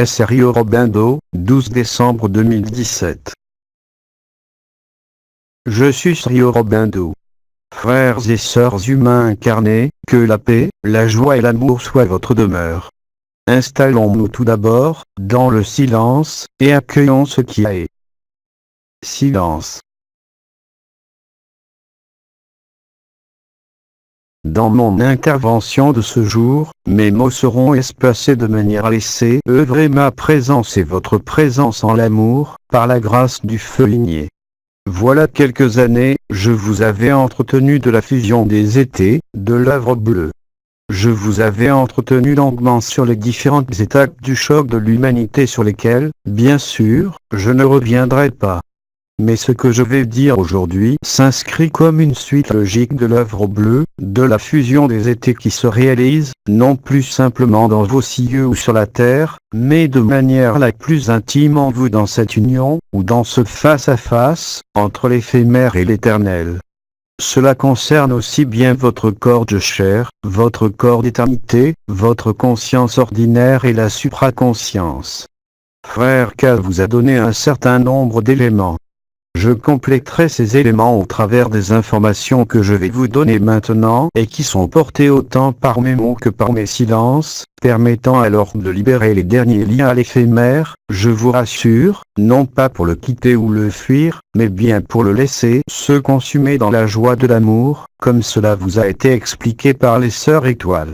S. Rio Robindo, 12 décembre 2017. Je suis Rio Robindo. Frères et sœurs humains incarnés, que la paix, la joie et l'amour soient votre demeure. Installons-nous tout d'abord, dans le silence, et accueillons ce qui est. Silence. Dans mon intervention de ce jour, mes mots seront espacés de manière à laisser œuvrer ma présence et votre présence en l'amour, par la grâce du feu ligné. Voilà quelques années, je vous avais entretenu de la fusion des étés, de l'œuvre bleue. Je vous avais entretenu longuement sur les différentes étapes du choc de l'humanité sur lesquelles, bien sûr, je ne reviendrai pas. Mais ce que je vais dire aujourd'hui s'inscrit comme une suite logique de l'œuvre bleue, de la fusion des étés qui se réalise, non plus simplement dans vos cieux ou sur la terre, mais de manière la plus intime en vous dans cette union, ou dans ce face-à-face, entre l'éphémère et l'éternel. Cela concerne aussi bien votre corps de chair, votre corps d'éternité, votre conscience ordinaire et la supraconscience. Frère K vous a donné un certain nombre d'éléments. Je compléterai ces éléments au travers des informations que je vais vous donner maintenant et qui sont portées autant par mes mots que par mes silences, permettant alors de libérer les derniers liens à l'éphémère, je vous rassure, non pas pour le quitter ou le fuir, mais bien pour le laisser se consumer dans la joie de l'amour, comme cela vous a été expliqué par les sœurs étoiles.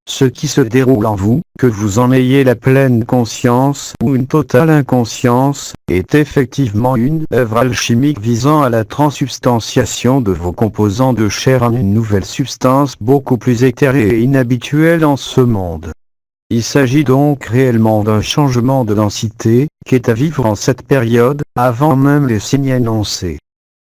Ce qui se déroule en vous, que vous en ayez la pleine conscience ou une totale inconscience, est effectivement une œuvre alchimique visant à la transsubstantiation de vos composants de chair en une nouvelle substance beaucoup plus éthérée et inhabituelle en ce monde. Il s'agit donc réellement d'un changement de densité, qui est à vivre en cette période, avant même les signes annoncés.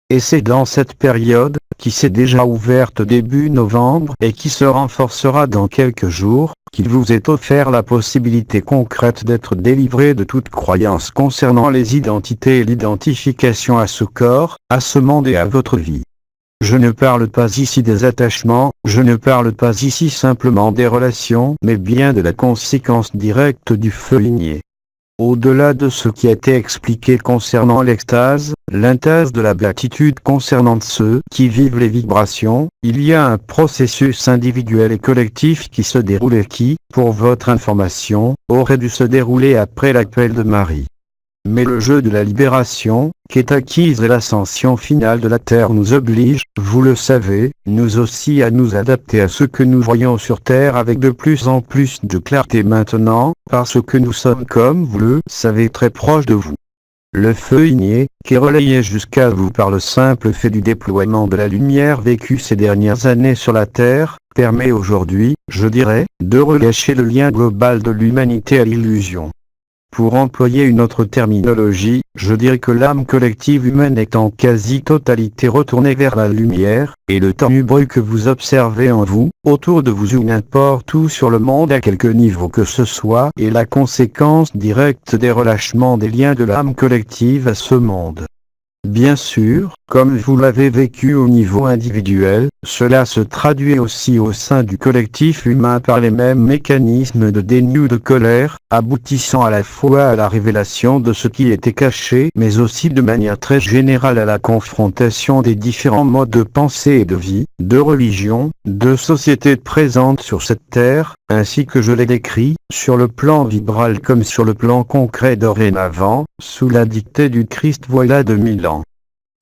Et c'est dans cette période, qui s'est déjà ouverte début novembre et qui se renforcera dans quelques jours, qu'il vous est offert la possibilité concrète d'être délivré de toute croyance concernant les identités et l'identification à ce corps, à ce monde et à votre vie. Je ne parle pas ici des attachements, je ne parle pas ici simplement des relations, mais bien de la conséquence directe du feu ligné. Au-delà de ce qui a été expliqué concernant l'extase, l'intase de la béatitude concernant ceux qui vivent les vibrations, il y a un processus individuel et collectif qui se déroule et qui, pour votre information, aurait dû se dérouler après l'appel de Marie. Mais le jeu de la libération, qui est acquise et l'ascension finale de la Terre nous oblige, vous le savez, nous aussi à nous adapter à ce que nous voyons sur Terre avec de plus en plus de clarté maintenant, parce que nous sommes comme vous le savez très proches de vous. Le feu igné, qui est relayé jusqu'à vous par le simple fait du déploiement de la lumière vécue ces dernières années sur la Terre, permet aujourd'hui, je dirais, de relâcher le lien global de l'humanité à l'illusion. Pour employer une autre terminologie, je dirais que l'âme collective humaine est en quasi-totalité retournée vers la lumière, et le ténébreux que vous observez en vous, autour de vous ou n'importe où sur le monde à quelque niveau que ce soit, est la conséquence directe des relâchements des liens de l'âme collective à ce monde. Bien sûr, comme vous l'avez vécu au niveau individuel, cela se traduit aussi au sein du collectif humain par les mêmes mécanismes de déni ou de colère, aboutissant à la fois à la révélation de ce qui était caché, mais aussi de manière très générale à la confrontation des différents modes de pensée et de vie, de religion, de société présentes sur cette terre, ainsi que je l'ai décrit, sur le plan vibral comme sur le plan concret dorénavant, sous la dictée du Christ voilà 2000 ans.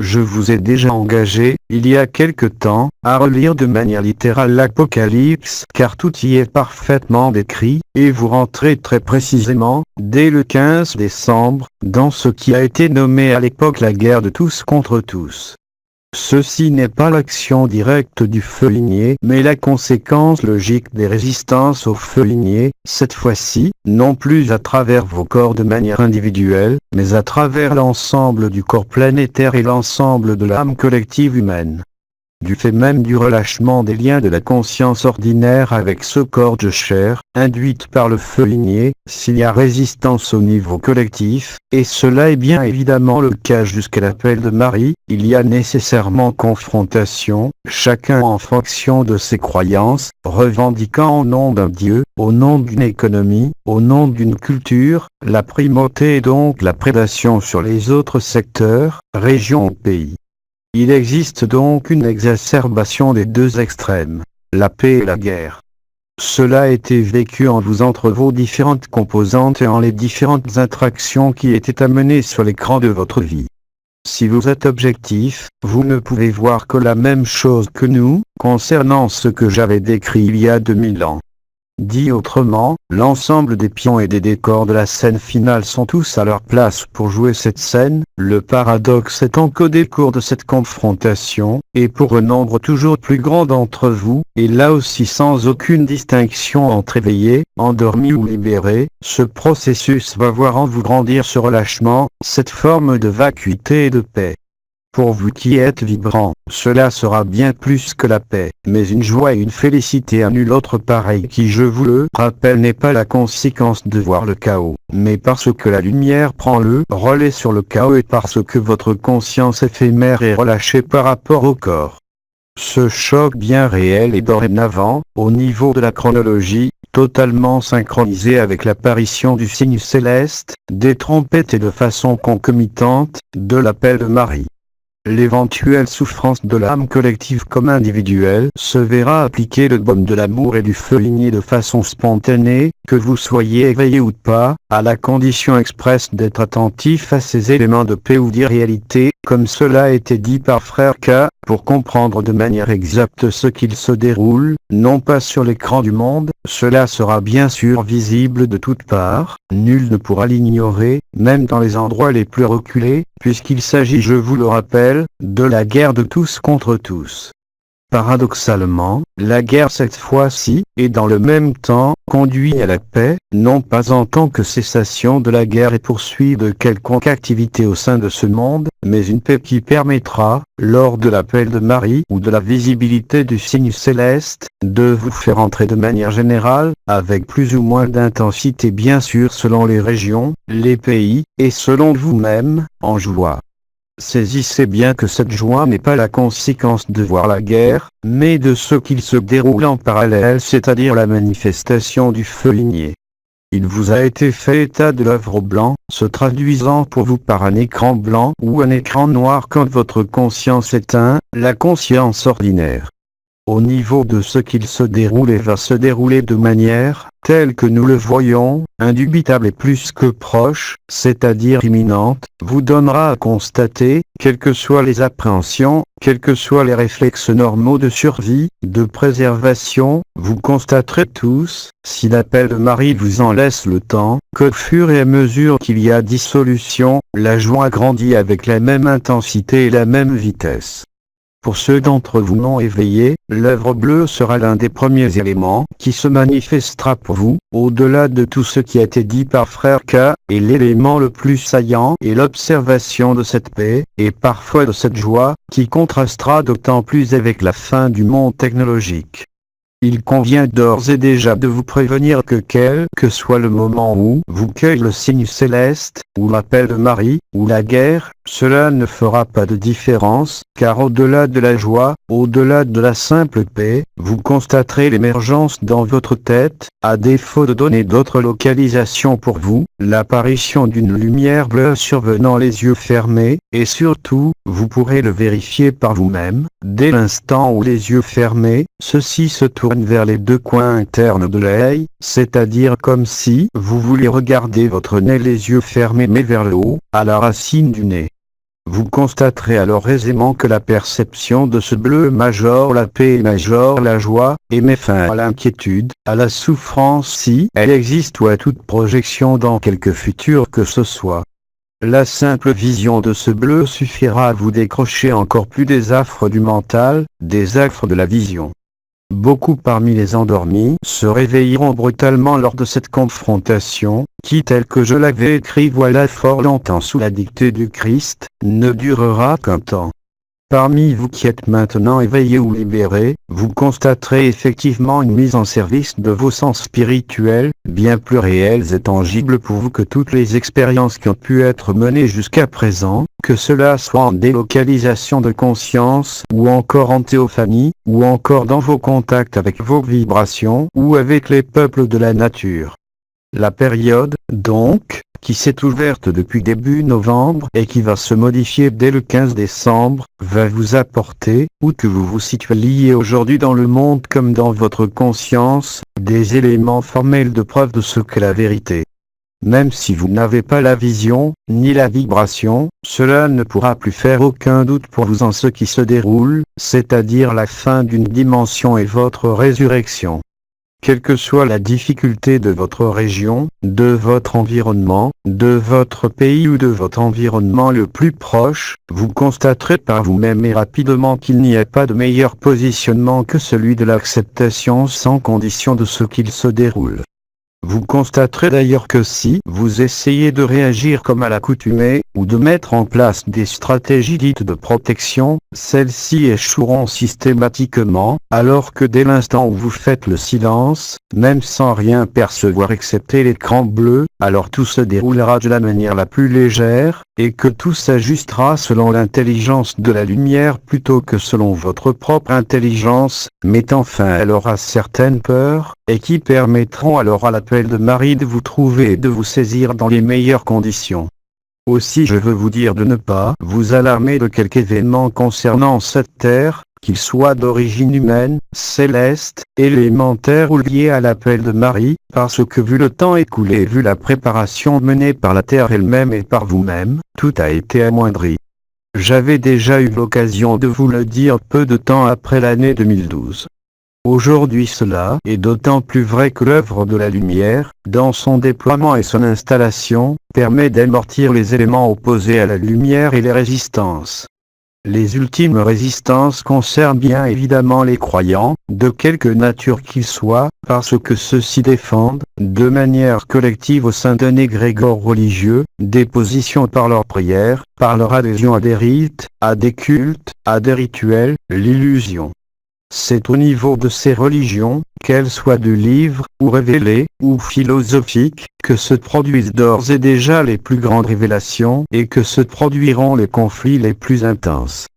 Je vous ai déjà engagé, il y a quelque temps, à relire de manière littérale l'Apocalypse, car tout y est parfaitement décrit, et vous rentrez très précisément, dès le 15 décembre, dans ce qui a été nommé à l'époque la guerre de tous contre tous. Ceci n'est pas l'action directe du feu ligné, mais la conséquence logique des résistances au feu ligné, cette fois-ci, non plus à travers vos corps de manière individuelle, mais à travers l'ensemble du corps planétaire et l'ensemble de l'âme collective humaine. du fait même du relâchement des liens de la conscience ordinaire avec ce corps de chair, induite par le feu ligné, s'il y a résistance au niveau collectif, et cela est bien évidemment le cas jusqu'à l'appel de Marie, il y a nécessairement confrontation, chacun en fonction de ses croyances, revendiquant au nom d'un Dieu, au nom d'une économie, au nom d'une culture, la primauté et donc la prédation sur les autres secteurs, régions ou pays. Il existe donc une exacerbation des deux extrêmes, la paix et la guerre. Cela a été vécu en vous entre vos différentes composantes et en les différentes interactions qui étaient amenées sur l'écran de votre vie. Si vous êtes objectif, vous ne pouvez voir que la même chose que nous, concernant ce que j'avais décrit il y a 2000 ans. Dit autrement, l'ensemble des pions et des décors de la scène finale sont tous à leur place pour jouer cette scène, le paradoxe étant qu'au décours de cette confrontation, et pour un nombre toujours plus grand d'entre vous, et là aussi sans aucune distinction entre éveillés, endormis ou libérés, ce processus va voir en vous grandir ce relâchement, cette forme de vacuité et de paix. Pour vous qui êtes vibrant, cela sera bien plus que la paix, mais une joie et une félicité à nul autre pareil qui, je vous le rappelle, n'est pas la conséquence de voir le chaos, mais parce que la lumière prend le relais sur le chaos et parce que votre conscience éphémère est relâchée par rapport au corps. Ce choc bien réel est dorénavant, au niveau de la chronologie, totalement synchronisé avec l'apparition du signe céleste, des trompettes et de façon concomitante, de l'appel de Marie. L'éventuelle souffrance de l'âme collective comme individuelle se verra appliquer le baume de l'amour et du feu ligné de façon spontanée, que vous soyez éveillé ou pas, à la condition expresse d'être attentif à ces éléments de paix ou d'irréalité, comme cela a été dit par Frère K, pour comprendre de manière exacte ce qu'il se déroule, non pas sur l'écran du monde, cela sera bien sûr visible de toutes parts, nul ne pourra l'ignorer, même dans les endroits les plus reculés, puisqu'il s'agit, je vous le rappelle, de la guerre de tous contre tous. Paradoxalement, la guerre cette fois-ci, et dans le même temps, conduit à la paix, non pas en tant que cessation de la guerre et poursuite de quelconque activité au sein de ce monde, mais une paix qui permettra, lors de l'appel de Marie ou de la visibilité du signe céleste, de vous faire entrer de manière générale, avec plus ou moins d'intensité bien sûr selon les régions, les pays, et selon vous-même, en joie. Saisissez bien que cette joie n'est pas la conséquence de voir la guerre, mais de ce qu'il se déroule en parallèle, c'est-à-dire la manifestation du feu ligné. Il vous a été fait état de l'œuvre blanc, se traduisant pour vous par un écran blanc ou un écran noir quand votre conscience éteint, la conscience ordinaire. Au niveau de ce qu'il se déroule et va se dérouler de manière, telle que nous le voyons, indubitable et plus que proche, c'est-à-dire imminente, vous donnera à constater, quelles que soient les appréhensions, quels que soient les réflexes normaux de survie, de préservation, vous constaterez tous, si l'appel de Marie vous en laisse le temps, qu'au fur et à mesure qu'il y a dissolution, la joie grandit avec la même intensité et la même vitesse. Pour ceux d'entre vous non éveillés, l'œuvre bleue sera l'un des premiers éléments qui se manifestera pour vous, au-delà de tout ce qui a été dit par Frère K, et l'élément le plus saillant est l'observation de cette paix, et parfois de cette joie, qui contrastera d'autant plus avec la fin du monde technologique. Il convient d'ores et déjà de vous prévenir que quel que soit le moment où vous cueillez le signe céleste, ou l'appel de Marie, ou la guerre, cela ne fera pas de différence, car au-delà de la joie, au-delà de la simple paix, vous constaterez l'émergence dans votre tête, à défaut de donner d'autres localisations pour vous, l'apparition d'une lumière bleue survenant les yeux fermés, et surtout, vous pourrez le vérifier par vous-même, dès l'instant où les yeux fermés, ceux-ci se tournent vers les deux coins internes de l'œil, c'est-à-dire comme si vous vouliez regarder votre nez les yeux fermés mais vers le haut, à la racine du nez. Vous constaterez alors aisément que la perception de ce bleu majore la paix et majore la joie, et met fin à l'inquiétude, à la souffrance si elle existe ou à toute projection dans quelque futur que ce soit. La simple vision de ce bleu suffira à vous décrocher encore plus des affres du mental, des affres de la vision. Beaucoup parmi les endormis se réveilleront brutalement lors de cette confrontation, qui tel que je l'avais écrit voilà fort longtemps sous la dictée du Christ, ne durera qu'un temps. Parmi vous qui êtes maintenant éveillés ou libérés, vous constaterez effectivement une mise en service de vos sens spirituels, bien plus réels et tangibles pour vous que toutes les expériences qui ont pu être menées jusqu'à présent, que cela soit en délocalisation de conscience, ou encore en théophanie, ou encore dans vos contacts avec vos vibrations, ou avec les peuples de la nature. La période, donc, qui s'est ouverte depuis début novembre et qui va se modifier dès le 15 décembre, va vous apporter, où que vous vous situiez aujourd'hui dans le monde comme dans votre conscience, des éléments formels de preuve de ce qu'est la vérité. Même si vous n'avez pas la vision, ni la vibration, cela ne pourra plus faire aucun doute pour vous en ce qui se déroule, c'est-à-dire la fin d'une dimension et votre résurrection. Quelle que soit la difficulté de votre région, de votre environnement, de votre pays ou de votre environnement le plus proche, vous constaterez par vous-même et rapidement qu'il n'y a pas de meilleur positionnement que celui de l'acceptation sans condition de ce qu'il se déroule. Vous constaterez d'ailleurs que si vous essayez de réagir comme à l'accoutumée, ou de mettre en place des stratégies dites de protection, celles-ci échoueront systématiquement, alors que dès l'instant où vous faites le silence, même sans rien percevoir excepté l'écran bleu, alors tout se déroulera de la manière la plus légère, et que tout s'ajustera selon l'intelligence de la lumière plutôt que selon votre propre intelligence, mettant fin alors à certaines peurs, et qui permettront alors à l'appel de Marie de vous trouver et de vous saisir dans les meilleures conditions. Aussi je veux vous dire de ne pas vous alarmer de quelque événement concernant cette terre, qu'il soit d'origine humaine, céleste, élémentaire ou lié à l'appel de Marie, parce que vu le temps écoulé et vu la préparation menée par la terre elle-même et par vous-même, tout a été amoindri. J'avais déjà eu l'occasion de vous le dire peu de temps après l'année 2012. Aujourd'hui cela est d'autant plus vrai que l'œuvre de la lumière, dans son déploiement et son installation, permet d'amortir les éléments opposés à la lumière et les résistances. Les ultimes résistances concernent bien évidemment les croyants, de quelque nature qu'ils soient, parce que ceux-ci défendent, de manière collective au sein d'un égrégore religieux, des positions par leurs prières, par leur adhésion à des rites, à des cultes, à des rituels, l'illusion. C'est au niveau de ces religions, qu'elles soient de livres, ou révélées, ou philosophiques, que se produisent d'ores et déjà les plus grandes révélations et que se produiront les conflits les plus intenses.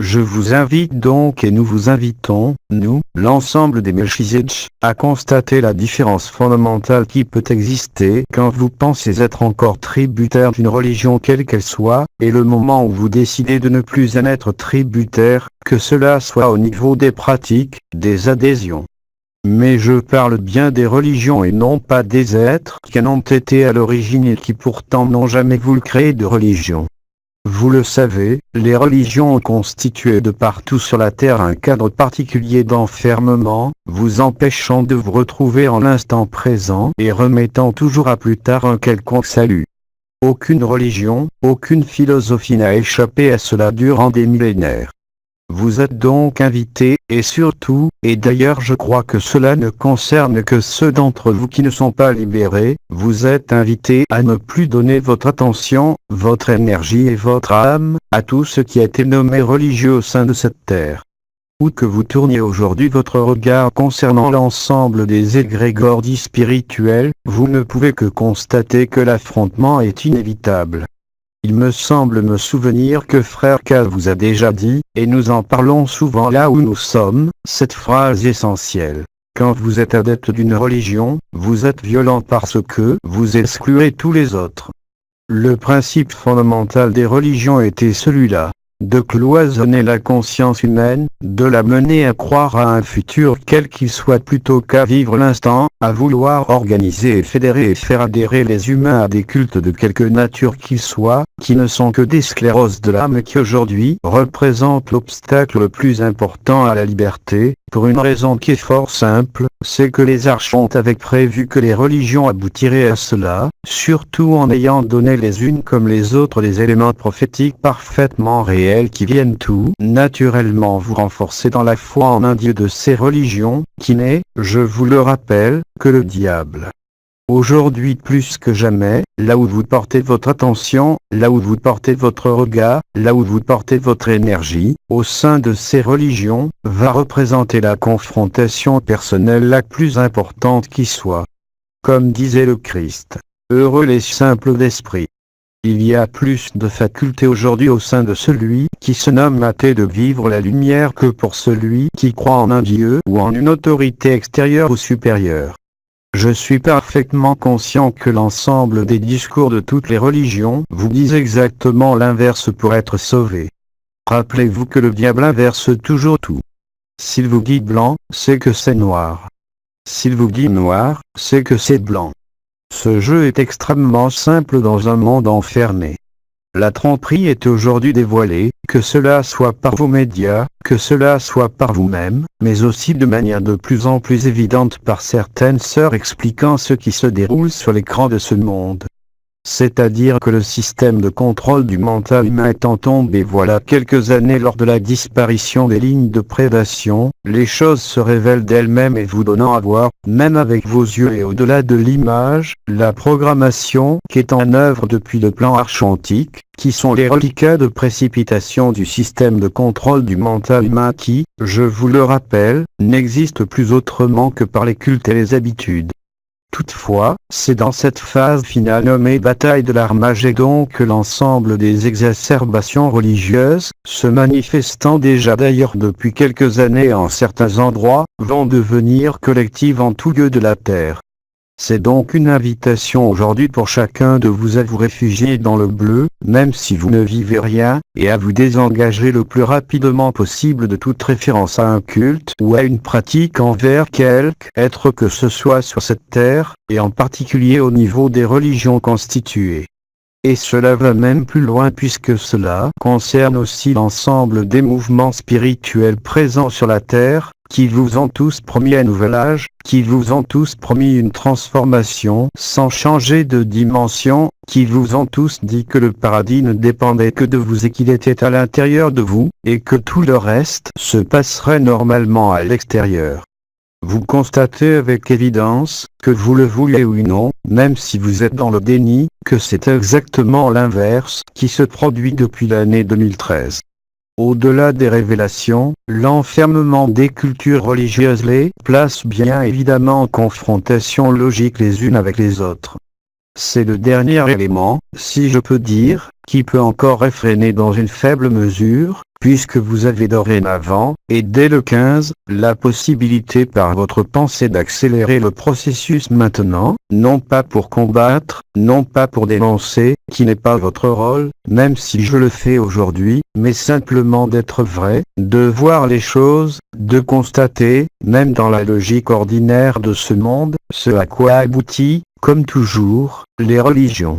Je vous invite donc et nous vous invitons, nous, l'ensemble des Melchizedek, à constater la différence fondamentale qui peut exister quand vous pensez être encore tributaire d'une religion quelle qu'elle soit, et le moment où vous décidez de ne plus en être tributaire, que cela soit au niveau des pratiques, des adhésions. Mais je parle bien des religions et non pas des êtres qui en ont été à l'origine et qui pourtant n'ont jamais voulu créer de religion. Vous le savez, les religions ont constitué de partout sur la terre un cadre particulier d'enfermement, vous empêchant de vous retrouver en l'instant présent et remettant toujours à plus tard un quelconque salut. Aucune religion, aucune philosophie n'a échappé à cela durant des millénaires. Vous êtes donc invités, et surtout, et d'ailleurs je crois que cela ne concerne que ceux d'entre vous qui ne sont pas libérés, vous êtes invités à ne plus donner votre attention, votre énergie et votre âme, à tout ce qui a été nommé religieux au sein de cette terre. Où que vous tourniez aujourd'hui votre regard concernant l'ensemble des égrégores dits spirituels, vous ne pouvez que constater que l'affrontement est inévitable. Il me semble me souvenir que Frère K vous a déjà dit, et nous en parlons souvent là où nous sommes, cette phrase essentielle. Quand vous êtes adepte d'une religion, vous êtes violent parce que vous excluez tous les autres. Le principe fondamental des religions était celui-là. De cloisonner la conscience humaine, de la mener à croire à un futur quel qu'il soit plutôt qu'à vivre l'instant, à vouloir organiser et fédérer et faire adhérer les humains à des cultes de quelque nature qu'ils soient, qui ne sont que des scléroses de l'âme et qui aujourd'hui représentent l'obstacle le plus important à la liberté, pour une raison qui est fort simple, c'est que les archontes avaient prévu que les religions aboutiraient à cela, surtout en ayant donné les unes comme les autres des éléments prophétiques parfaitement réels qui viennent tout naturellement vous renforcer dans la foi en un Dieu de ces religions, qui n'est, je vous le rappelle, que le diable. Aujourd'hui plus que jamais, là où vous portez votre attention, là où vous portez votre regard, là où vous portez votre énergie, au sein de ces religions, va représenter la confrontation personnelle la plus importante qui soit. Comme disait le Christ, heureux les simples d'esprit. Il y a plus de facultés aujourd'hui au sein de celui qui se nomme athée de vivre la lumière que pour celui qui croit en un Dieu ou en une autorité extérieure ou supérieure. Je suis parfaitement conscient que l'ensemble des discours de toutes les religions vous disent exactement l'inverse pour être sauvé. Rappelez-vous que le diable inverse toujours tout. S'il vous dit blanc, c'est que c'est noir. S'il vous dit noir, c'est que c'est blanc. Ce jeu est extrêmement simple dans un monde enfermé. La tromperie est aujourd'hui dévoilée, que cela soit par vos médias, que cela soit par vous-même, mais aussi de manière de plus en plus évidente par certaines sœurs expliquant ce qui se déroule sur l'écran de ce monde. C'est-à-dire que le système de contrôle du mental humain étant tombé voilà quelques années lors de la disparition des lignes de prédation, les choses se révèlent d'elles-mêmes et vous donnant à voir, même avec vos yeux et au-delà de l'image, la programmation qui est en œuvre depuis le plan archontique, qui sont les reliquats de précipitation du système de contrôle du mental humain qui, je vous le rappelle, n'existe plus autrement que par les cultes et les habitudes. Toutefois, c'est dans cette phase finale nommée bataille de l'Armagédon que l'ensemble des exacerbations religieuses, se manifestant déjà d'ailleurs depuis quelques années en certains endroits, vont devenir collectives en tout lieu de la terre. C'est donc une invitation aujourd'hui pour chacun de vous à vous réfugier dans le bleu, même si vous ne vivez rien, et à vous désengager le plus rapidement possible de toute référence à un culte ou à une pratique envers quelque être que ce soit sur cette terre, et en particulier au niveau des religions constituées. Et cela va même plus loin puisque cela concerne aussi l'ensemble des mouvements spirituels présents sur la terre, qui vous ont tous promis un nouvel âge, qui vous ont tous promis une transformation sans changer de dimension, qui vous ont tous dit que le paradis ne dépendait que de vous et qu'il était à l'intérieur de vous, et que tout le reste se passerait normalement à l'extérieur. Vous constatez avec évidence, que vous le vouliez ou non, même si vous êtes dans le déni, que c'est exactement l'inverse qui se produit depuis l'année 2013. Au-delà des révélations, l'enfermement des cultures religieuses les place bien évidemment en confrontation logique les unes avec les autres. C'est le dernier élément, si je peux dire, qui peut encore réfréner dans une faible mesure, puisque vous avez dorénavant, et dès le 15, la possibilité par votre pensée d'accélérer le processus maintenant, non pas pour combattre, non pas pour dénoncer, qui n'est pas votre rôle, même si je le fais aujourd'hui, mais simplement d'être vrai, de voir les choses, de constater, même dans la logique ordinaire de ce monde, ce à quoi aboutit, comme toujours, les religions.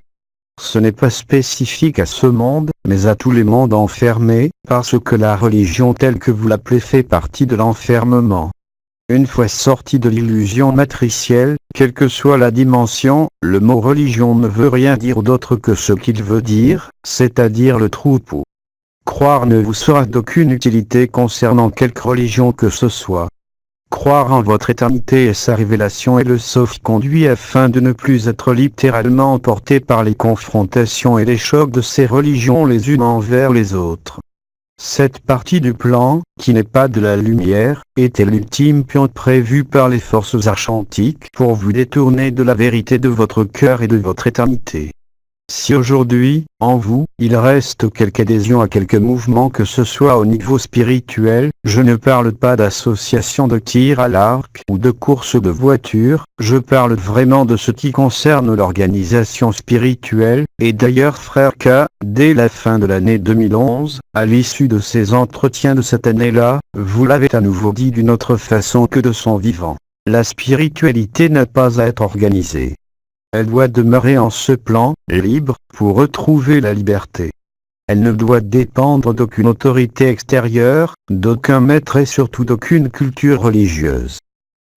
Ce n'est pas spécifique à ce monde, mais à tous les mondes enfermés, parce que la religion telle que vous l'appelez fait partie de l'enfermement. Une fois sorti de l'illusion matricielle, quelle que soit la dimension, le mot religion ne veut rien dire d'autre que ce qu'il veut dire, c'est-à-dire le troupeau. Croire ne vous sera d'aucune utilité concernant quelque religion que ce soit. Croire en votre éternité et sa révélation est le sauf-conduit afin de ne plus être littéralement emporté par les confrontations et les chocs de ces religions les unes envers les autres. Cette partie du plan, qui n'est pas de la lumière, était l'ultime pion prévu par les forces archontiques pour vous détourner de la vérité de votre cœur et de votre éternité. Si aujourd'hui, en vous, il reste quelque adhésion à quelque mouvement que ce soit au niveau spirituel, je ne parle pas d'association de tir à l'arc ou de course de voiture, je parle vraiment de ce qui concerne l'organisation spirituelle, et d'ailleurs frère K, dès la fin de l'année 2011, à l'issue de ces entretiens de cette année-là, vous l'avez à nouveau dit d'une autre façon que de son vivant. La spiritualité n'a pas à être organisée. Elle doit demeurer en ce plan, libre, pour retrouver la liberté. Elle ne doit dépendre d'aucune autorité extérieure, d'aucun maître et surtout d'aucune culture religieuse.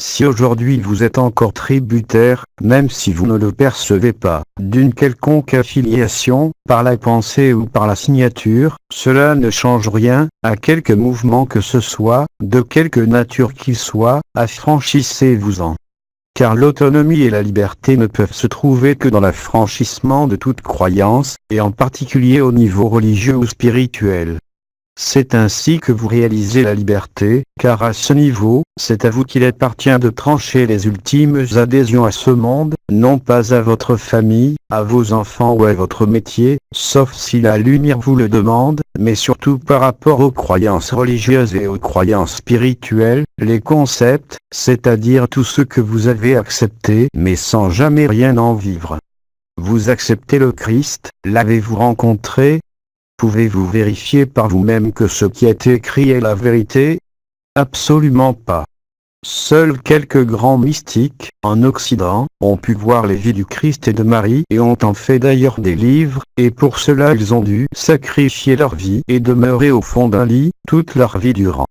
Si aujourd'hui vous êtes encore tributaire, même si vous ne le percevez pas, d'une quelconque affiliation, par la pensée ou par la signature, cela ne change rien, à quelque mouvement que ce soit, de quelque nature qu'il soit, affranchissez-vous-en. Car l'autonomie et la liberté ne peuvent se trouver que dans l'affranchissement de toute croyance, et en particulier au niveau religieux ou spirituel. C'est ainsi que vous réalisez la liberté, car à ce niveau, c'est à vous qu'il appartient de trancher les ultimes adhésions à ce monde, non pas à votre famille, à vos enfants ou à votre métier, sauf si la lumière vous le demande, mais surtout par rapport aux croyances religieuses et aux croyances spirituelles, les concepts, c'est-à-dire tout ce que vous avez accepté, mais sans jamais rien en vivre. Vous acceptez le Christ, l'avez-vous rencontré ? Pouvez-vous vérifier par vous-même que ce qui est écrit est la vérité? Absolument pas. Seuls quelques grands mystiques, en Occident, ont pu voir les vies du Christ et de Marie et ont en fait d'ailleurs des livres, et pour cela ils ont dû sacrifier leur vie et demeurer au fond d'un lit, toute leur vie durant.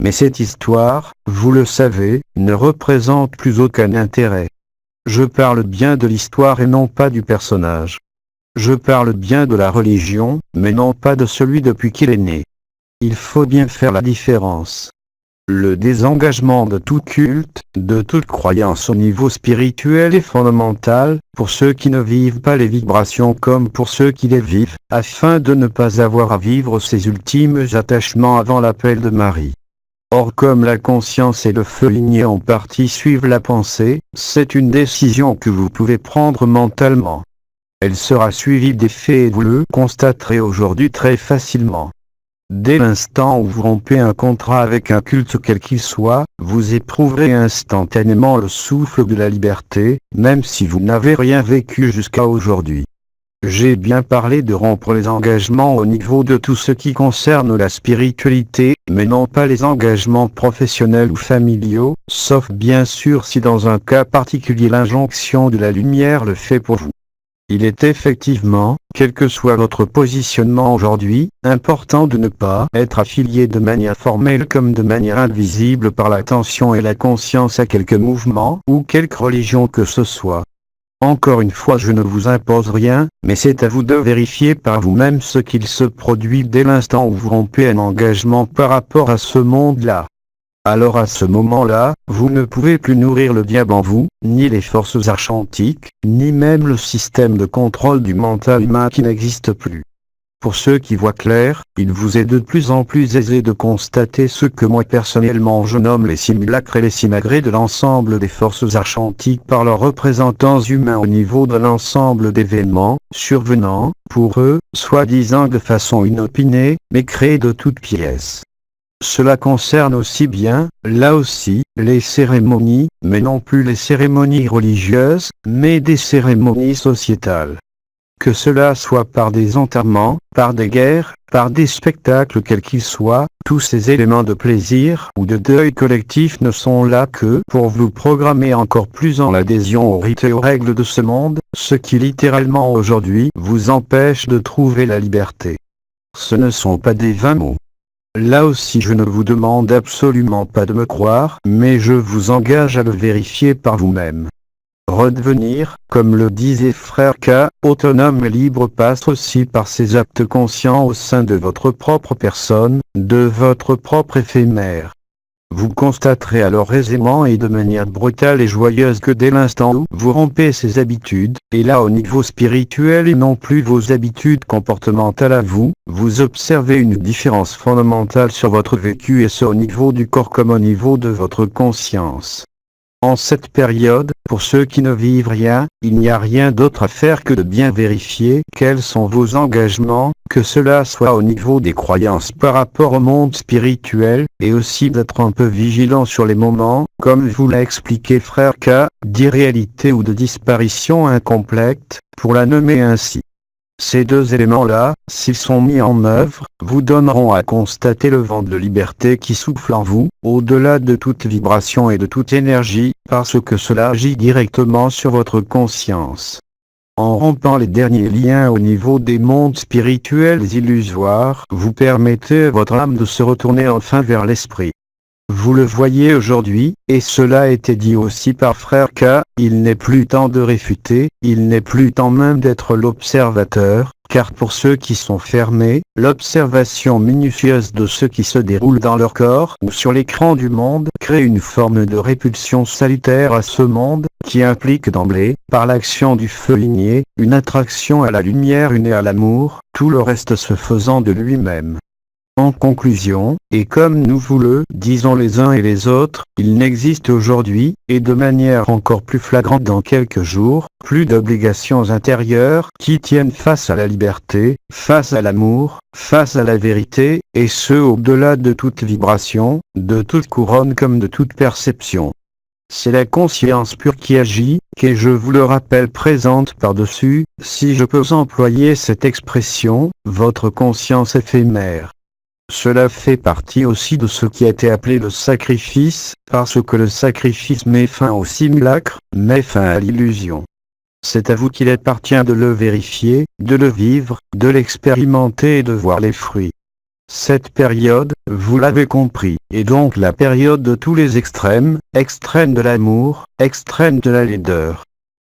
Mais cette histoire, vous le savez, ne représente plus aucun intérêt. Je parle bien de l'histoire et non pas du personnage. Je parle bien de la religion, mais non pas de celui depuis qu'il est né. Il faut bien faire la différence. Le désengagement de tout culte, de toute croyance au niveau spirituel est fondamental, pour ceux qui ne vivent pas les vibrations comme pour ceux qui les vivent, afin de ne pas avoir à vivre ces ultimes attachements avant l'appel de Marie. Or comme la conscience et le feu ligné en partie suivent la pensée, c'est une décision que vous pouvez prendre mentalement. Elle sera suivie des faits et vous le constaterez aujourd'hui très facilement. Dès l'instant où vous rompez un contrat avec un culte quel qu'il soit, vous éprouverez instantanément le souffle de la liberté, même si vous n'avez rien vécu jusqu'à aujourd'hui. J'ai bien parlé de rompre les engagements au niveau de tout ce qui concerne la spiritualité, mais non pas les engagements professionnels ou familiaux, sauf bien sûr si dans un cas particulier l'injonction de la lumière le fait pour vous. Il est effectivement, quel que soit votre positionnement aujourd'hui, important de ne pas être affilié de manière formelle comme de manière invisible par l'attention et la conscience à quelque mouvement ou quelque religion que ce soit. Encore une fois, je ne vous impose rien, mais c'est à vous de vérifier par vous-même ce qu'il se produit dès l'instant où vous rompez un engagement par rapport à ce monde-là. Alors à ce moment-là, vous ne pouvez plus nourrir le diable en vous, ni les forces archantiques, ni même le système de contrôle du mental humain qui n'existe plus. Pour ceux qui voient clair, il vous est de plus en plus aisé de constater ce que moi personnellement je nomme les simulacres et les simagrées de l'ensemble des forces archantiques par leurs représentants humains au niveau de l'ensemble d'événements, survenant, pour eux, soi-disant de façon inopinée, mais créés de toutes pièces. Cela concerne aussi bien, là aussi, les cérémonies, mais non plus les cérémonies religieuses, mais des cérémonies sociétales. Que cela soit par des enterrements, par des guerres, par des spectacles quels qu'ils soient, tous ces éléments de plaisir ou de deuil collectif ne sont là que pour vous programmer encore plus en l'adhésion aux rites et aux règles de ce monde, ce qui littéralement aujourd'hui vous empêche de trouver la liberté. Ce ne sont pas des vains mots. Là aussi je ne vous demande absolument pas de me croire, mais je vous engage à le vérifier par vous-même. Redevenir, comme le disait Frère K, autonome et libre passe aussi par ces actes conscients au sein de votre propre personne, de votre propre éphémère. Vous constaterez alors aisément et de manière brutale et joyeuse que dès l'instant où vous rompez ces habitudes, et là au niveau spirituel et non plus vos habitudes comportementales à vous, vous observez une différence fondamentale sur votre vécu et ce au niveau du corps comme au niveau de votre conscience. En cette période, pour ceux qui ne vivent rien, il n'y a rien d'autre à faire que de bien vérifier quels sont vos engagements, que cela soit au niveau des croyances par rapport au monde spirituel, et aussi d'être un peu vigilant sur les moments, comme vous l'a expliqué Frère K, d'irréalité ou de disparition incomplète, pour la nommer ainsi. Ces deux éléments-là, s'ils sont mis en œuvre, vous donneront à constater le vent de liberté qui souffle en vous, au-delà de toute vibration et de toute énergie, parce que cela agit directement sur votre conscience. En rompant les derniers liens au niveau des mondes spirituels illusoires, vous permettez à votre âme de se retourner enfin vers l'esprit. Vous le voyez aujourd'hui, et cela a été dit aussi par Frère K, il n'est plus temps de réfuter, il n'est plus temps même d'être l'observateur, car pour ceux qui sont fermés, l'observation minutieuse de ce qui se déroule dans leur corps ou sur l'écran du monde crée une forme de répulsion salutaire à ce monde, qui implique d'emblée, par l'action du feu ligné, une attraction à la lumière unie à l'amour, tout le reste se faisant de lui-même. En conclusion, et comme nous vous le disons les uns et les autres, il n'existe aujourd'hui, et de manière encore plus flagrante dans quelques jours, plus d'obligations intérieures qui tiennent face à la liberté, face à l'amour, face à la vérité, et ce au-delà de toute vibration, de toute couronne comme de toute perception. C'est la conscience pure qui agit, qui, je vous le rappelle, présente par-dessus, si je peux employer cette expression, votre conscience éphémère. Cela fait partie aussi de ce qui a été appelé le sacrifice, parce que le sacrifice met fin au simulacre, met fin à l'illusion. C'est à vous qu'il appartient de le vérifier, de le vivre, de l'expérimenter et de voir les fruits. Cette période, vous l'avez compris, est donc la période de tous les extrêmes, extrême de l'amour, extrême de la laideur.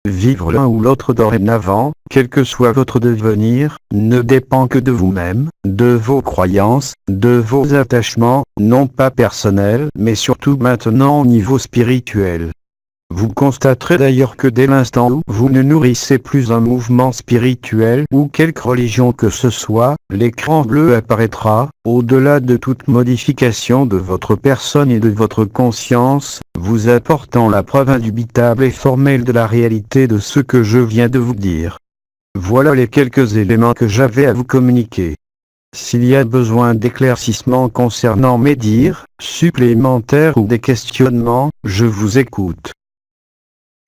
Vivre l'un ou l'autre dorénavant, quel que soit votre devenir, ne dépend que de vous-même, de vos croyances, de vos attachements, non pas personnels, mais surtout maintenant au niveau spirituel. Vous constaterez d'ailleurs que dès l'instant où vous ne nourrissez plus un mouvement spirituel ou quelque religion que ce soit, l'écran bleu apparaîtra, au-delà de toute modification de votre personne et de votre conscience, vous apportant la preuve indubitable et formelle de la réalité de ce que je viens de vous dire. Voilà les quelques éléments que j'avais à vous communiquer. S'il y a besoin d'éclaircissements concernant mes dires, supplémentaires ou des questionnements, je vous écoute.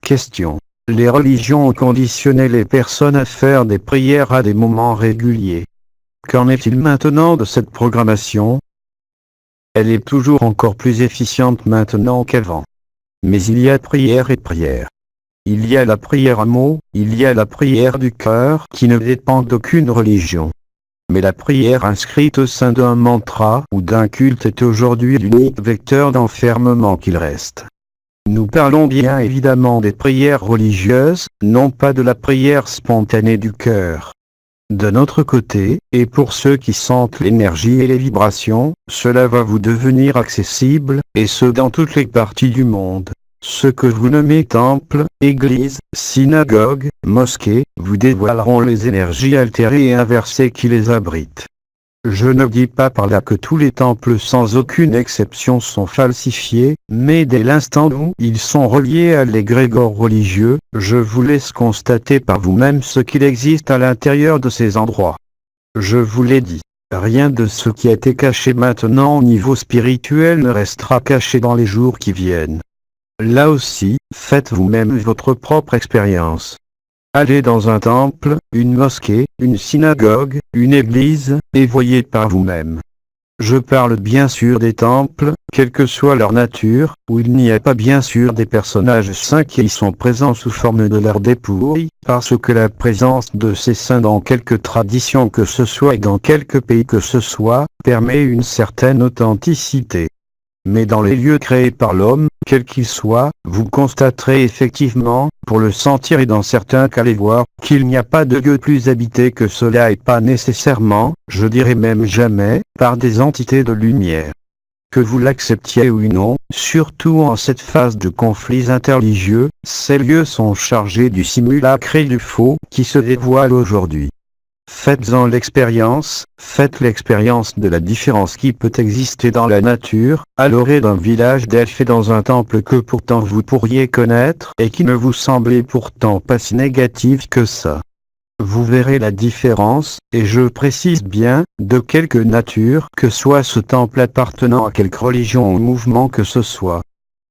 Question. Les religions ont conditionné les personnes à faire des prières à des moments réguliers. Qu'en est-il maintenant de cette programmation ? Elle est toujours encore plus efficiente maintenant qu'avant. Mais il y a prière et prière. Il y a la prière à mots, il y a la prière du cœur qui ne dépend d'aucune religion. Mais la prière inscrite au sein d'un mantra ou d'un culte est aujourd'hui l'unique vecteur d'enfermement qu'il reste. Nous parlons bien évidemment des prières religieuses, non pas de la prière spontanée du cœur. De notre côté, et pour ceux qui sentent l'énergie et les vibrations, cela va vous devenir accessible, et ce dans toutes les parties du monde. Ce que vous nommez temple, église, synagogue, mosquée, vous dévoileront les énergies altérées et inversées qui les abritent. Je ne dis pas par là que tous les temples sans aucune exception sont falsifiés, mais dès l'instant où ils sont reliés à l'égrégore religieux, je vous laisse constater par vous-même ce qu'il existe à l'intérieur de ces endroits. Je vous l'ai dit, rien de ce qui a été caché maintenant au niveau spirituel ne restera caché dans les jours qui viennent. Là aussi, faites vous-même votre propre expérience. Allez dans un temple, une mosquée, une synagogue, une église, et voyez par vous-même. Je parle bien sûr des temples, quelle que soit leur nature, où il n'y a pas bien sûr des personnages saints qui y sont présents sous forme de leurs dépouilles, parce que la présence de ces saints dans quelque tradition que ce soit et dans quelque pays que ce soit, permet une certaine authenticité. Mais dans les lieux créés par l'homme, quels qu'ils soient, vous constaterez effectivement, pour le sentir et dans certains cas les voir, qu'il n'y a pas de lieu plus habité que cela et pas nécessairement, je dirais même jamais, par des entités de lumière. Que vous l'acceptiez ou non, surtout en cette phase de conflits interreligieux, ces lieux sont chargés du simulacre et du faux qui se dévoilent aujourd'hui. Faites-en l'expérience, faites l'expérience de la différence qui peut exister dans la nature, à l'orée d'un village d'elfes et dans un temple que pourtant vous pourriez connaître et qui ne vous semblait pourtant pas si négatif que ça. Vous verrez la différence, et je précise bien, de quelque nature que soit ce temple appartenant à quelque religion ou mouvement que ce soit.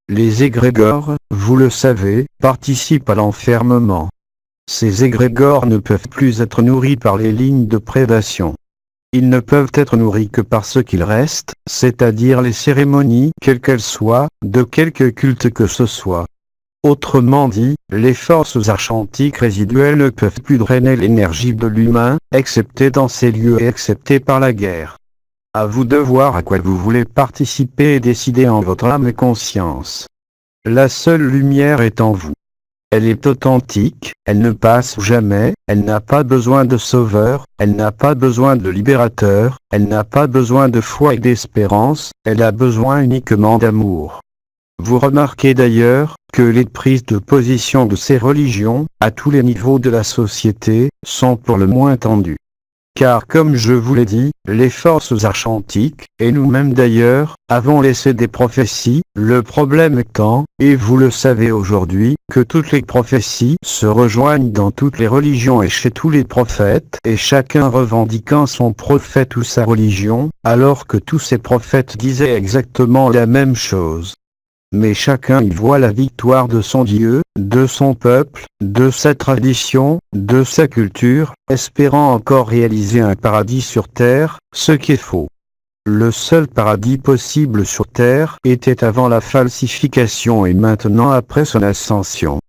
Les égrégores, vous le savez, participent à l'enfermement. Ces égrégores ne peuvent plus être nourris par les lignes de prédation. Ils ne peuvent être nourris que par ce qu'il reste, c'est-à-dire les cérémonies, quelles qu'elles soient, de quelque culte que ce soit. Autrement dit, les forces archontiques résiduelles ne peuvent plus drainer l'énergie de l'humain, excepté dans ces lieux et excepté par la guerre. À vous de voir à quoi vous voulez participer et décider en votre âme et conscience. La seule lumière est en vous. Elle est authentique, elle ne passe jamais, elle n'a pas besoin de sauveur, elle n'a pas besoin de libérateur, elle n'a pas besoin de foi et d'espérance, elle a besoin uniquement d'amour. Vous remarquez d'ailleurs que les prises de position de ces religions, à tous les niveaux de la société, sont pour le moins tendues. Car comme je vous l'ai dit, les forces archantiques, et nous-mêmes d'ailleurs, avons laissé des prophéties, le problème étant, et vous le savez aujourd'hui, que toutes les prophéties se rejoignent dans toutes les religions et chez tous les prophètes, et chacun revendiquant son prophète ou sa religion, alors que tous ces prophètes disaient exactement la même chose. Mais chacun y voit la victoire de son Dieu, de son peuple, de sa tradition, de sa culture, espérant encore réaliser un paradis sur terre, ce qui est faux. Le seul paradis possible sur terre était avant la falsification et maintenant après son ascension.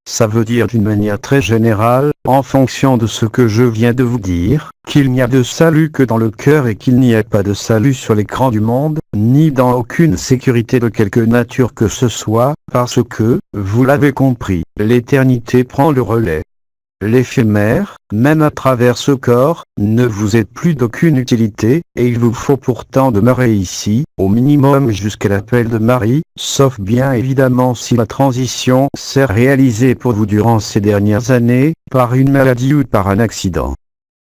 Ça veut dire d'une manière très générale, en fonction de ce que je viens de vous dire, qu'il n'y a de salut que dans le cœur et qu'il n'y a pas de salut sur l'écran du monde, ni dans aucune sécurité de quelque nature que ce soit, parce que, vous l'avez compris, l'éternité prend le relais. L'éphémère, même à travers ce corps, ne vous est plus d'aucune utilité, et il vous faut pourtant demeurer ici, au minimum jusqu'à l'appel de Marie, sauf bien évidemment si la transition s'est réalisée pour vous durant ces dernières années, par une maladie ou par un accident.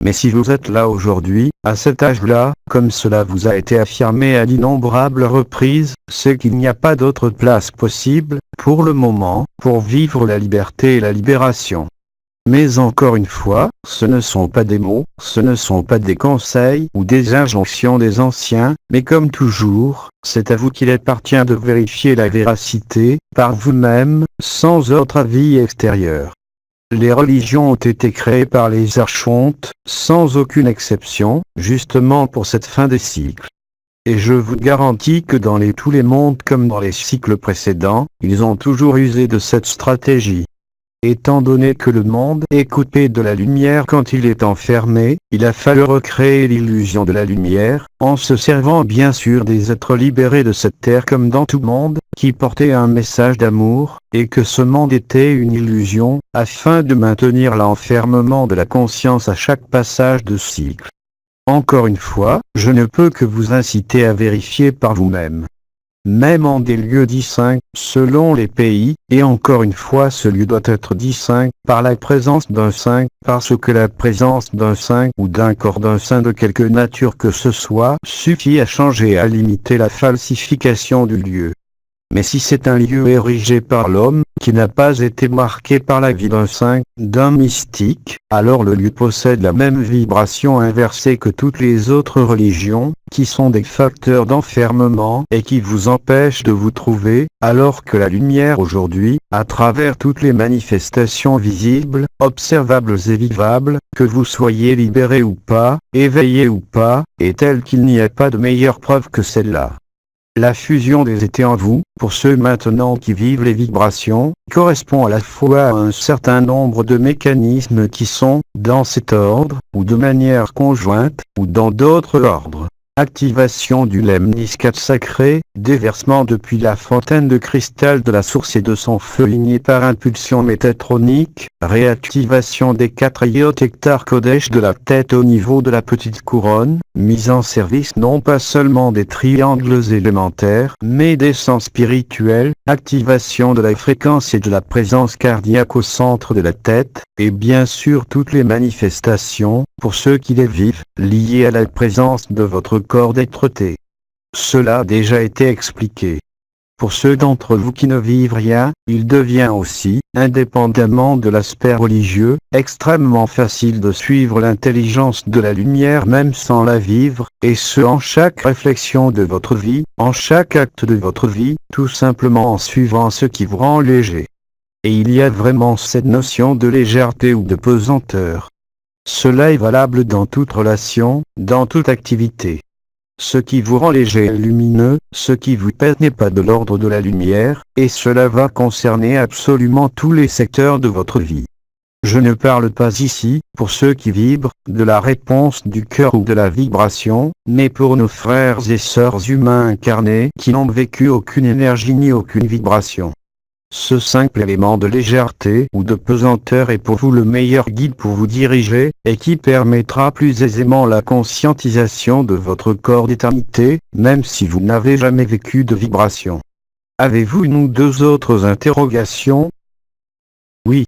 Mais si vous êtes là aujourd'hui, à cet âge-là, comme cela vous a été affirmé à d'innombrables reprises, c'est qu'il n'y a pas d'autre place possible, pour le moment, pour vivre la liberté et la libération. Mais encore une fois, ce ne sont pas des mots, ce ne sont pas des conseils ou des injonctions des anciens, mais comme toujours, c'est à vous qu'il appartient de vérifier la véracité, par vous-même, sans autre avis extérieur. Les religions ont été créées par les archontes, sans aucune exception, justement pour cette fin des cycles. Et je vous garantis que dans tous les mondes comme dans les cycles précédents, ils ont toujours usé de cette stratégie. Étant donné que le monde est coupé de la lumière quand il est enfermé, il a fallu recréer l'illusion de la lumière, en se servant bien sûr des êtres libérés de cette terre comme dans tout monde, qui portaient un message d'amour, et que ce monde était une illusion, afin de maintenir l'enfermement de la conscience à chaque passage de cycle. Encore une fois, je ne peux que vous inciter à vérifier par vous-même. Même en des lieux distincts, selon les pays, et encore une fois ce lieu doit être distinct, par la présence d'un saint, parce que la présence d'un saint ou d'un corps d'un saint de quelque nature que ce soit, suffit à changer et à limiter la falsification du lieu. Mais si c'est un lieu érigé par l'homme, qui n'a pas été marqué par la vie d'un saint, d'un mystique, alors le lieu possède la même vibration inversée que toutes les autres religions, qui sont des facteurs d'enfermement et qui vous empêchent de vous trouver, alors que la lumière aujourd'hui, à travers toutes les manifestations visibles, observables et vivables, que vous soyez libéré ou pas, éveillé ou pas, est telle qu'il n'y a pas de meilleure preuve que celle-là. La fusion des étés en vous, pour ceux maintenant qui vivent les vibrations, correspond à la fois à un certain nombre de mécanismes qui sont, dans cet ordre, ou de manière conjointe, ou dans d'autres ordres. Activation du lemniscate sacré, déversement depuis la fontaine de cristal de la source et de son feu ligné par impulsion métatronique, réactivation des 4 iotes hectares Kodesh de la tête au niveau de la petite couronne, mise en service non pas seulement des triangles élémentaires, mais des sens spirituels, activation de la fréquence et de la présence cardiaque au centre de la tête, et bien sûr toutes les manifestations, pour ceux qui les vivent, liées à la présence de votre corps d'être-té. Cela a déjà été expliqué. Pour ceux d'entre vous qui ne vivent rien, il devient aussi, indépendamment de l'aspect religieux, extrêmement facile de suivre l'intelligence de la lumière même sans la vivre, et ce en chaque réflexion de votre vie, en chaque acte de votre vie, tout simplement en suivant ce qui vous rend léger. Et il y a vraiment cette notion de légèreté ou de pesanteur. Cela est valable dans toute relation, dans toute activité. Ce qui vous rend léger et lumineux, ce qui vous pèse n'est pas de l'ordre de la lumière, et cela va concerner absolument tous les secteurs de votre vie. Je ne parle pas ici, pour ceux qui vibrent, de la réponse du cœur ou de la vibration, mais pour nos frères et sœurs humains incarnés qui n'ont vécu aucune énergie ni aucune vibration. Ce simple élément de légèreté ou de pesanteur est pour vous le meilleur guide pour vous diriger, et qui permettra plus aisément la conscientisation de votre corps d'éternité, même si vous n'avez jamais vécu de vibration. Avez-vous une ou deux autres interrogations? Oui.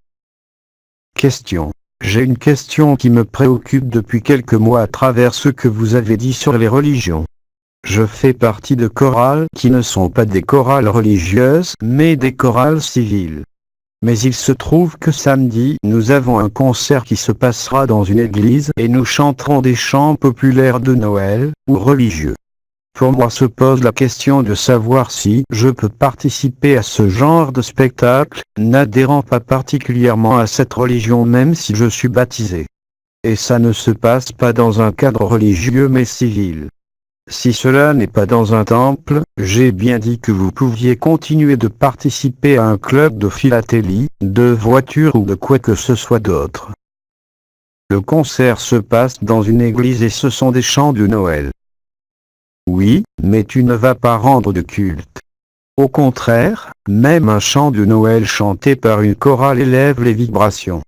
Question. J'ai une question qui me préoccupe depuis quelques mois à travers ce que vous avez dit sur les religions. Je fais partie de chorales qui ne sont pas des chorales religieuses, mais des chorales civiles. Mais il se trouve que samedi, nous avons un concert qui se passera dans une église et nous chanterons des chants populaires de Noël, ou religieux. Pour moi se pose la question de savoir si je peux participer à ce genre de spectacle, n'adhérant pas particulièrement à cette religion même si je suis baptisé. Et ça ne se passe pas dans un cadre religieux mais civil. Si cela n'est pas dans un temple, j'ai bien dit que vous pouviez continuer de participer à un club de philatélie, de voiture ou de quoi que ce soit d'autre. Le concert se passe dans une église et ce sont des chants de Noël. Oui, mais tu ne vas pas rendre de culte. Au contraire, même un chant de Noël chanté par une chorale élève les vibrations.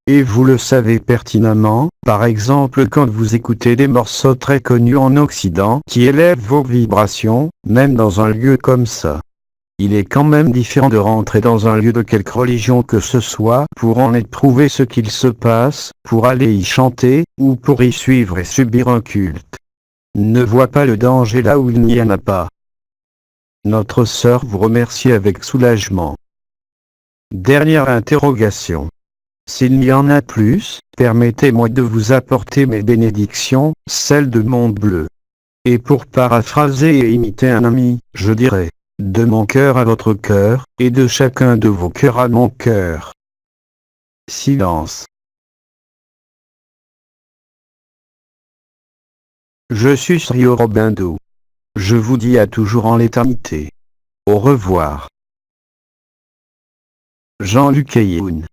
Et vous le savez pertinemment, par exemple quand vous écoutez des morceaux très connus en Occident qui élèvent vos vibrations, même dans un lieu comme ça. Il est quand même différent de rentrer dans un lieu de quelque religion que ce soit pour en éprouver ce qu'il se passe, pour aller y chanter, ou pour y suivre et subir un culte. Ne vois pas le danger là où il n'y en a pas. Notre sœur vous remercie avec soulagement. Dernière interrogation. S'il y en a plus, permettez-moi de vous apporter mes bénédictions, celles de Monde Bleu. Et pour paraphraser et imiter un ami, je dirais, de mon cœur à votre cœur, et de chacun de vos cœurs à mon cœur. Silence. Je suis Rio Robindo. Je vous dis à toujours en l'éternité. Au revoir. Jean-Luc Ayoun.